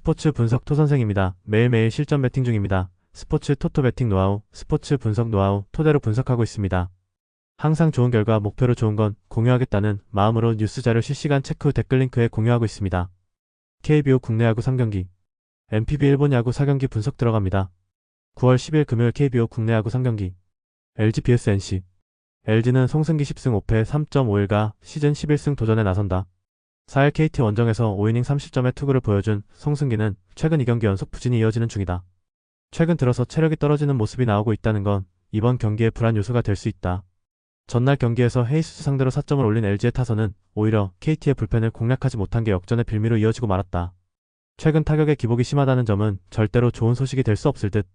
스포츠 분석 토선생입니다. 매일매일 실전 배팅 중입니다. 스포츠 토토 배팅 노하우, 스포츠 분석 노하우 토대로 분석하고 있습니다. 항상 좋은 결과 목표로 좋은 건 공유하겠다는 마음으로 뉴스 자료 실시간 체크 후 댓글 링크에 공유하고 있습니다. KBO 국내 야구 3경기, NPB 일본 야구 4경기 분석 들어갑니다. 9월 10일 금요일 KBO 국내 야구 3경기, LG vs NC. LG는 송승기 10승 5패 3.5일가 시즌 11승 도전에 나선다. 4일 KT 원정에서 5이닝 30점의 투구를 보여준 송승기는 최근 2경기 연속 부진이 이어지는 중이다. 최근 들어서 체력이 떨어지는 모습이 나오고 있다는 건 이번 경기의 불안 요소가 될 수 있다. 전날 경기에서 헤이수스 상대로 4점을 올린 LG의 타선은 오히려 KT의 불펜을 공략하지 못한 게 역전의 빌미로 이어지고 말았다. 최근 타격의 기복이 심하다는 점은 절대로 좋은 소식이 될 수 없을 듯.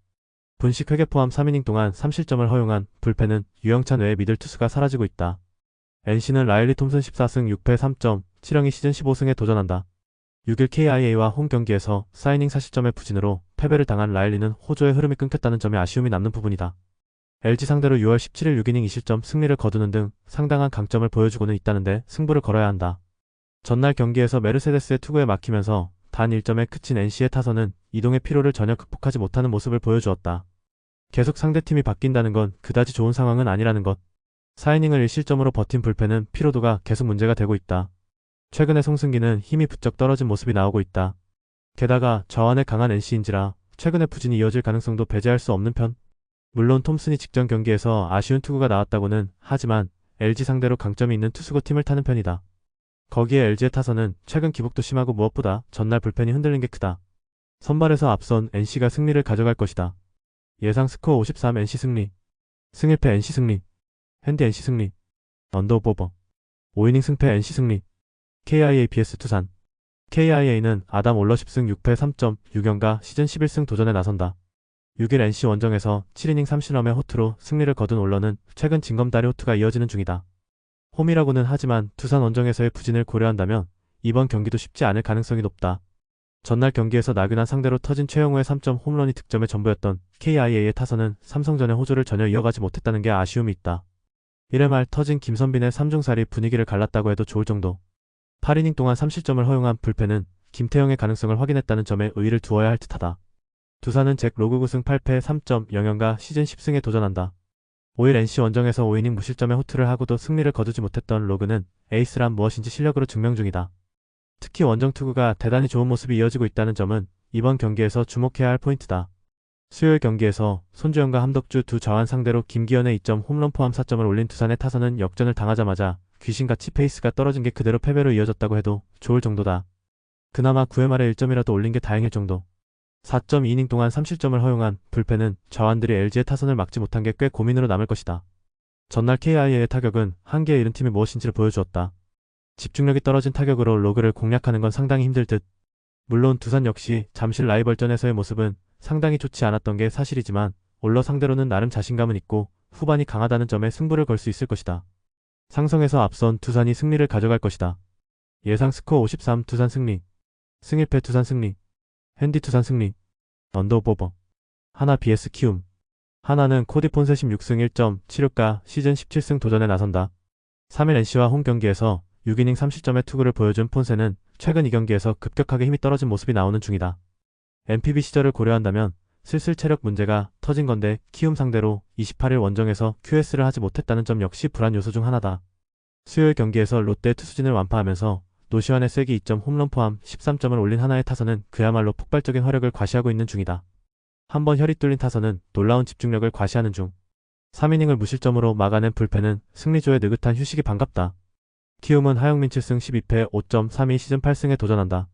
분식 회계 포함 3이닝 동안 3실점을 허용한 불펜은 유영찬 외의 미들 투수가 사라지고 있다. NC는 라일리 톰슨 14승 6패 3점, 7형이 시즌 15승에 도전한다. 6일 KIA와 홈 경기에서 4이닝 4실점의 부진으로 패배를 당한 라일리는 호조의 흐름이 끊겼다는 점에 아쉬움이 남는 부분이다. LG 상대로 6월 17일 6이닝 2실점 승리를 거두는 등 상당한 강점을 보여주고는 있다는데 승부를 걸어야 한다. 전날 경기에서 메르세데스의 투구에 막히면서 단 1점에 그친 NC의 타선은 이동의 피로를 전혀 극복하지 못하는 모습을 보여주었다. 계속 상대팀이 바뀐다는 건 그다지 좋은 상황은 아니라는 것. 4이닝을 1실점으로 버틴 불펜은 피로도가 계속 문제가 되고 있다. 최근에 송승기는 힘이 부쩍 떨어진 모습이 나오고 있다. 게다가 저항에 강한 NC인지라 최근에 부진이 이어질 가능성도 배제할 수 없는 편. 물론 톰슨이 직전 경기에서 아쉬운 투구가 나왔다고는 하지만 LG 상대로 강점이 있는 투수고 팀을 타는 편이다. 거기에 LG의 타선은 최근 기복도 심하고 무엇보다 전날 불펜이 흔들린 게 크다. 선발에서 앞선 NC가 승리를 가져갈 것이다. 예상 스코어 53 NC 승리, 승1패 NC 승리, 핸디 NC 승리, 언더오버 5이닝 승패 NC 승리. KIA vs 투산. KIA는 아담 올러 10승 6패 3.6연가 시즌 11승 도전에 나선다. 6일 NC 원정에서 7이닝 3실점의 호투로 승리를 거둔 올러는 최근 징검다리 호투가 이어지는 중이다. 홈이라고는 하지만 투산 원정에서의 부진을 고려한다면 이번 경기도 쉽지 않을 가능성이 높다. 전날 경기에서 나균환 상대로 터진 최영우의 3점 홈런이 득점의 전부였던 KIA의 타선은 삼성전의 호조를 전혀 이어가지 못했다는 게 아쉬움이 있다. 1회 말 터진 김선빈의 3중살이 분위기를 갈랐다고 해도 좋을 정도. 8이닝 동안 3실점을 허용한 불펜은 김태형의 가능성을 확인했다는 점에 의의를 두어야 할 듯하다. 두산은 잭 로그 9승 8패 3.0연가 시즌 10승에 도전한다. 5일 NC 원정에서 5이닝 무실점의 호투를 하고도 승리를 거두지 못했던 로그는 에이스란 무엇인지 실력으로 증명 중이다. 특히 원정 투구가 대단히 좋은 모습이 이어지고 있다는 점은 이번 경기에서 주목해야 할 포인트다. 수요일 경기에서 손주영과 함덕주 두 좌완 상대로 김기현의 2점 홈런 포함 4점을 올린 두산의 타선은 역전을 당하자마자 귀신같이 페이스가 떨어진 게 그대로 패배로 이어졌다고 해도 좋을 정도다. 그나마 9회 말에 1점이라도 올린 게 다행일 정도. 4.2이닝 동안 3실점을 허용한 불펜은 좌완들이 LG의 타선을 막지 못한 게 꽤 고민으로 남을 것이다. 전날 KIA의 타격은 한계에 이른 팀이 무엇인지를 보여주었다. 집중력이 떨어진 타격으로 로그를 공략하는 건 상당히 힘들 듯. 물론 두산 역시 잠실 라이벌전에서의 모습은 상당히 좋지 않았던 게 사실이지만 올러 상대로는 나름 자신감은 있고 후반이 강하다는 점에 승부를 걸 수 있을 것이다. 상성에서 앞선 두산이 승리를 가져갈 것이다. 예상 스코어 53 두산 승리, 승1패 두산 승리, 핸디 두산 승리, 언더오버 하나 vs 키움. 하나는 코디 폰세 16승 1.76가 시즌 17승 도전에 나선다. 3일 NC와 홈 경기에서 6이닝 3실점의 투구를 보여준 폰세는 최근 2경기에서 급격하게 힘이 떨어진 모습이 나오는 중이다. NPB 시절을 고려한다면 슬슬 체력 문제가 터진 건데 키움 상대로 28일 원정에서 QS를 하지 못했다는 점 역시 불안 요소 중 하나다. 수요일 경기에서 롯데 투수진을 완파하면서 노시환의 쐐기 2점 홈런 포함 13점을 올린 하나의 타선은 그야말로 폭발적인 화력을 과시하고 있는 중이다. 한번 혈이 뚫린 타선은 놀라운 집중력을 과시하는 중. 3이닝을 무실점으로 막아낸 불펜은 승리조의 느긋한 휴식이 반갑다. 키움은 하영민 7승 12패 5.32 시즌 8승에 도전한다.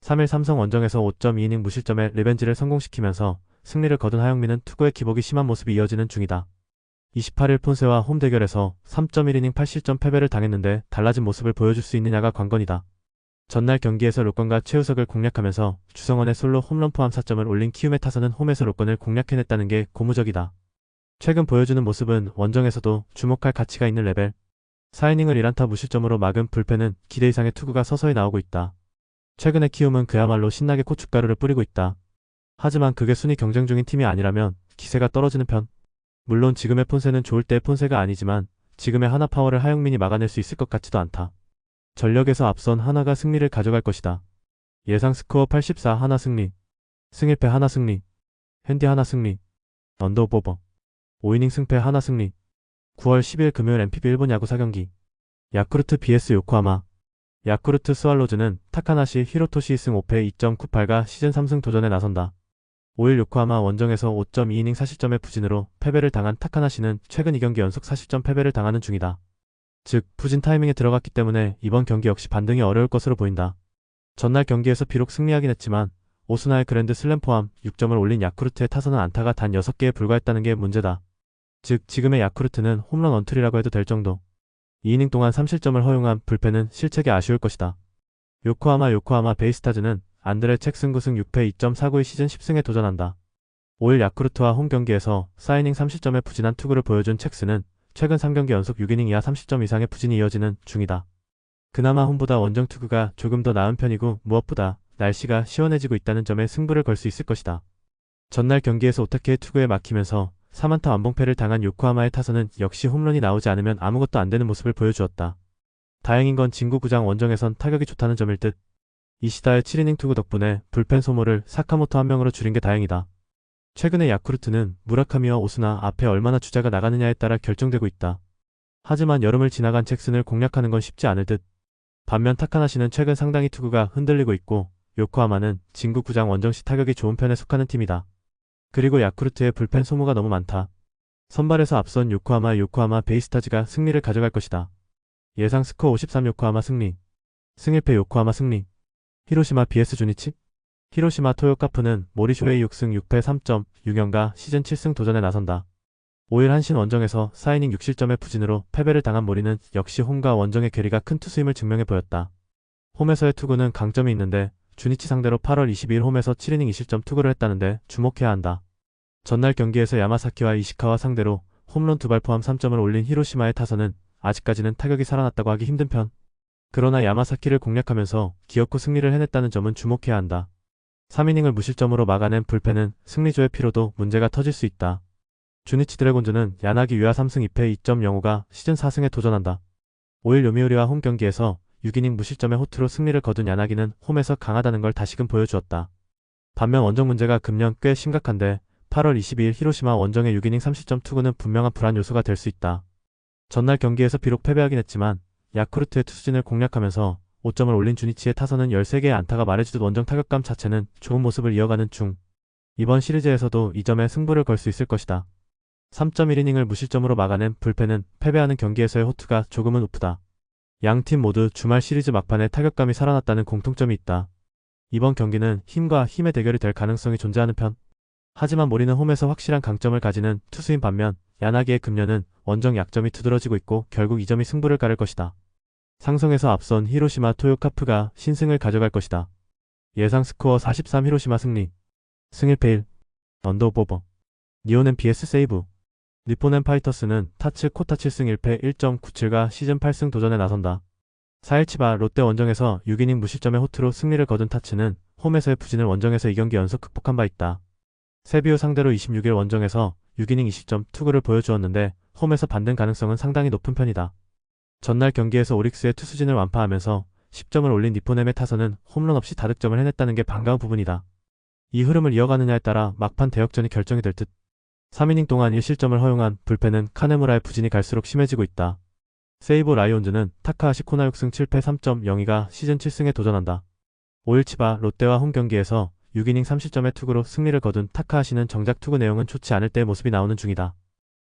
3일 삼성 원정에서 5.2이닝 무실점의 리벤지를 성공시키면서 승리를 거둔 하영민은 투구의 기복이 심한 모습이 이어지는 중이다. 28일 폰세와 홈 대결에서 3.1이닝 8실점 패배를 당했는데 달라진 모습을 보여줄 수 있느냐가 관건이다. 전날 경기에서 롯건과 최우석을 공략하면서 주성원의 솔로 홈런 포함 4점을 올린 키움의 타선은 홈에서 롯건을 공략해냈다는 게 고무적이다. 최근 보여주는 모습은 원정에서도 주목할 가치가 있는 레벨. 4이닝을 1안타 무실점으로 막은 불펜은 기대 이상의 투구가 서서히 나오고 있다. 최근에 키움은 그야말로 신나게 고춧가루를 뿌리고 있다. 하지만 그게 순위 경쟁 중인 팀이 아니라면 기세가 떨어지는 편. 물론 지금의 폰세는 좋을 때의 폰세가 아니지만 지금의 하나 파워를 하영민이 막아낼 수 있을 것 같지도 않다. 전력에서 앞선 하나가 승리를 가져갈 것이다. 예상 스코어 84 하나 승리. 승 1패 하나 승리. 핸디 하나 승리. 언더오버. 5이닝 승패 하나 승리. 9월 10일 금요일 NPB 일본 야구 4경기. 야쿠르트 vs 요코하마. 야쿠르트 스왈로즈는 타카나시 히로토시 승 5패 2.98가 시즌 3승 도전에 나선다. 5일 요코하마 원정에서 5.2이닝 4실점의 부진으로 패배를 당한 타카나시는 최근 2경기 연속 4실점 패배를 당하는 중이다. 즉, 부진 타이밍에 들어갔기 때문에 이번 경기 역시 반등이 어려울 것으로 보인다. 전날 경기에서 비록 승리하긴 했지만 오스나의 그랜드 슬램 포함 6점을 올린 야쿠르트의 타선은 안타가 단 6개에 불과했다는 게 문제다. 즉, 지금의 야쿠르트는 홈런 원툴이라고 해도 될 정도. 2이닝 동안 3실점을 허용한 불펜은 실책이 아쉬울 것이다. 요코하마 베이스타즈는 안드레 첵슨 9승 6패 2.49의 시즌 10승에 도전한다. 5일 야쿠르트와 홈 경기에서 4이닝 3실점의 부진한 투구를 보여준 첵슨은 최근 3경기 연속 6이닝 이하 30점 이상의 부진이 이어지는 중이다. 그나마 홈보다 원정 투구가 조금 더 나은 편이고 무엇보다 날씨가 시원해지고 있다는 점에 승부를 걸 수 있을 것이다. 전날 경기에서 오타케의 투구에 막히면서 3안타 완봉패를 당한 요코하마의 타선은 역시 홈런이 나오지 않으면 아무것도 안 되는 모습을 보여주었다. 다행인 건 진구구장 원정에선 타격이 좋다는 점일 듯. 이시다의 7이닝 투구 덕분에 불펜 소모를 사카모토 한 명으로 줄인 게 다행이다. 최근에 야쿠르트는 무라카미와 오스나 앞에 얼마나 주자가 나가느냐에 따라 결정되고 있다. 하지만 여름을 지나간 잭슨을 공략하는 건 쉽지 않을 듯. 반면 타카나시는 최근 상당히 투구가 흔들리고 있고 요코하마는 진구구장 원정시 타격이 좋은 편에 속하는 팀이다. 그리고 야쿠르트의 불펜 소모가 너무 많다. 선발에서 앞선 요코하마 베이스타즈가 승리를 가져갈 것이다. 예상 스코어 53 요코하마 승리. 승 1패 요코하마 승리. 히로시마 vs 주니치. 히로시마 토요카프는 모리쇼헤이 6승 6패 3.6연가 시즌 7승 도전에 나선다. 5일 한신 원정에서 4이닝 6실점의 부진으로 패배를 당한 모리는 역시 홈과 원정의 괴리가 큰 투수임을 증명해 보였다. 홈에서의 투구는 강점이 있는데 주니치 상대로 8월 22일 홈에서 7이닝 2실점 투구를 했다는데 주목해야 한다. 전날 경기에서 야마사키와 이시카와 상대로 홈런 2발 포함 3점을 올린 히로시마의 타선은 아직까지는 타격이 살아났다고 하기 힘든 편. 그러나 야마사키를 공략하면서 기어코 승리를 해냈다는 점은 주목해야 한다. 3이닝을 무실점으로 막아낸 불펜은 승리조의 피로도 문제가 터질 수 있다. 주니치 드래곤즈는 야나기 유야 3승 2패 2.05가 시즌 4승에 도전한다. 5일 요미우리와 홈 경기에서 6이닝 무실점의 호투로 승리를 거둔 야나기는 홈에서 강하다는 걸 다시금 보여주었다. 반면 원정 문제가 금년 꽤 심각한데 8월 22일 히로시마 원정의 6이닝 3실점 투구는 분명한 불안 요소가 될 수 있다. 전날 경기에서 비록 패배하긴 했지만 야쿠르트의 투수진을 공략하면서 5점을 올린 주니치의 타선은 13개의 안타가 말해주듯 원정 타격감 자체는 좋은 모습을 이어가는 중. 이번 시리즈에서도 이 점에 승부를 걸 수 있을 것이다. 3.1이닝을 무실점으로 막아낸 불펜은 패배하는 경기에서의 호투가 조금은 우프다. 양팀 모두 주말 시리즈 막판에 타격감이 살아났다는 공통점이 있다. 이번 경기는 힘과 힘의 대결이 될 가능성이 존재하는 편. 하지만 모리는 홈에서 확실한 강점을 가지는 투수인 반면 야나기의 금년은 원정 약점이 두드러지고 있고 결국 이 점이 승부를 가를 것이다. 상성에서 앞선 히로시마 토요카프가 신승을 가져갈 것이다. 예상 스코어 43 히로시마 승리. 승 1패 1. 언더오버. 니온엔 vs 세이브. 니폰엔 파이터스는 타츠 코타 7승 1패 1.97가 시즌 8승 도전에 나선다. 4일 치바 롯데 원정에서 6이닝 무실점의 호투로 승리를 거둔 타츠는 홈에서의 부진을 원정에서 2경기 연속 극복한 바 있다. 세비오 상대로 26일 원정에서 6이닝 20점 투구를 보여주었는데 홈에서 반등 가능성은 상당히 높은 편이다. 전날 경기에서 오릭스의 투수진을 완파하면서 10점을 올린 니포넴의 타선은 홈런 없이 다득점을 해냈다는 게 반가운 부분이다. 이 흐름을 이어가느냐에 따라 막판 대역전이 결정이 될 듯. 3이닝 동안 1실점을 허용한 불펜은 카네무라의 부진이 갈수록 심해지고 있다. 세이브 라이온즈는 타카하시 코나 6승 7패 3.02가 시즌 7승에 도전한다. 5일 치바 롯데와 홈 경기에서 6이닝 3실점의 투구로 승리를 거둔 타카하시는 정작 투구 내용은 좋지 않을 때의 모습이 나오는 중이다.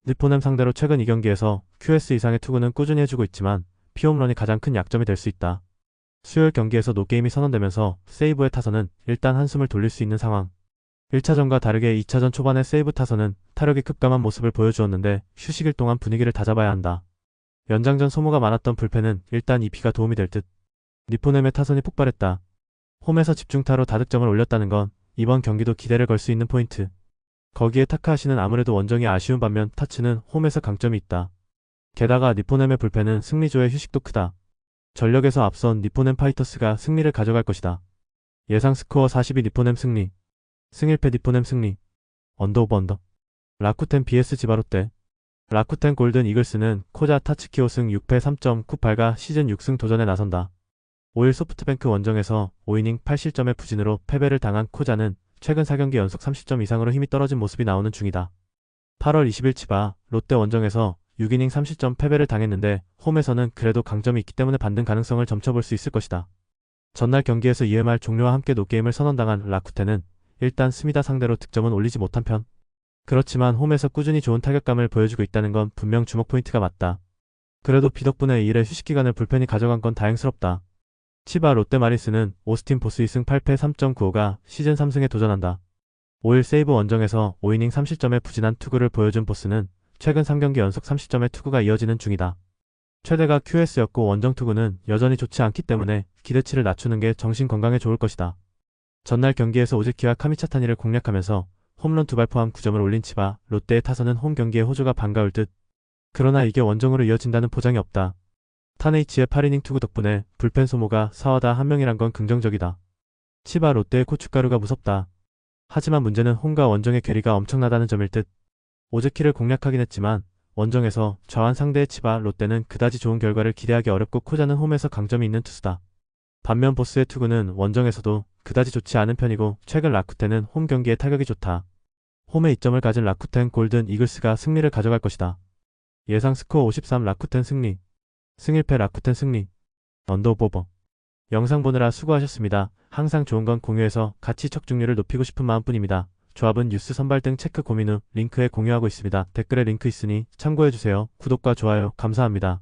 니포넴 상대로 최근 2경기에서 QS 이상의 투구는 꾸준히 해주고 있지만 피홈런이 가장 큰 약점이 될 수 있다. 수요일 경기에서 노게임이 선언되면서 세이브의 타선은 일단 한숨을 돌릴 수 있는 상황. 1차전과 다르게 2차전 초반에 세이브 타선은 타력이 급감한 모습을 보여주었는데 휴식일 동안 분위기를 다잡아야 한다. 연장전 소모가 많았던 불펜은 일단 이 비가 도움이 될 듯. 니포넴의 타선이 폭발했다. 홈에서 집중타로 다득점을 올렸다는 건 이번 경기도 기대를 걸 수 있는 포인트. 거기에 타카하시는 아무래도 원정이 아쉬운 반면 타츠는 홈에서 강점이 있다. 게다가 니포넴의 불펜은 승리조의 휴식도 크다. 전력에서 앞선 니포넴 파이터스가 승리를 가져갈 것이다. 예상 스코어 42 니포넴 승리. 승 1패 니포넴 승리. 언더오버 언더. 라쿠텐 vs 지바롯데. 라쿠텐 골든 이글스는 코자 타츠키오 승 6패 3.98가 시즌 6승 도전에 나선다. 5일 소프트뱅크 원정에서 5이닝 8실점의 부진으로 패배를 당한 코자는 최근 4경기 연속 30점 이상으로 힘이 떨어진 모습이 나오는 중이다. 8월 20일 치바 롯데 원정에서 6이닝 30점 패배를 당했는데 홈에서는 그래도 강점이 있기 때문에 반등 가능성을 점쳐볼 수 있을 것이다. 전날 경기에서 EMR 종료와 함께 노게임을 선언당한 라쿠텐은 일단 스미다 상대로 득점은 올리지 못한 편. 그렇지만 홈에서 꾸준히 좋은 타격감을 보여주고 있다는 건 분명 주목 포인트가 맞다. 그래도 비 덕분에 2일의 휴식 기간을 불펜이 가져간 건 다행스럽다. 치바 롯데 마리스는 오스틴 보스 2승 8패 3.95가 시즌 3승에 도전한다. 5일 세이브 원정에서 5이닝 3실점의 부진한 투구를 보여준 보스는 최근 3경기 연속 30점의 투구가 이어지는 중이다. 최대가 QS였고 원정 투구는 여전히 좋지 않기 때문에 기대치를 낮추는 게 정신 건강에 좋을 것이다. 전날 경기에서 오즈키와 카미차타니를 공략하면서 홈런 2발 포함 9점을 올린 치바 롯데의 타선은 홈 경기에 호조가 반가울 듯. 그러나 이게 원정으로 이어진다는 보장이 없다. 타네이치의 8이닝 투구 덕분에 불펜 소모가 4와다 1명이란 건 긍정적이다. 치바 롯데의 고춧가루가 무섭다. 하지만 문제는 홈과 원정의 괴리가 엄청나다는 점일 듯. 오즈키를 공략하긴 했지만 원정에서 좌완 상대의 치바 롯데는 그다지 좋은 결과를 기대하기 어렵고 코자는 홈에서 강점이 있는 투수다. 반면 보스의 투구는 원정에서도 그다지 좋지 않은 편이고 최근 라쿠텐은 홈 경기에 타격이 좋다. 홈에 이점을 가진 라쿠텐 골든 이글스가 승리를 가져갈 것이다. 예상 스코어 53 라쿠텐 승리. 승1패 라쿠텐 승리. 언더오버. 영상 보느라 수고하셨습니다. 항상 좋은 건 공유해서 같이 척중률을 높이고 싶은 마음뿐입니다. 조합은 뉴스 선발 등 체크 고민 후 링크에 공유하고 있습니다. 댓글에 링크 있으니 참고해주세요. 구독과 좋아요 감사합니다.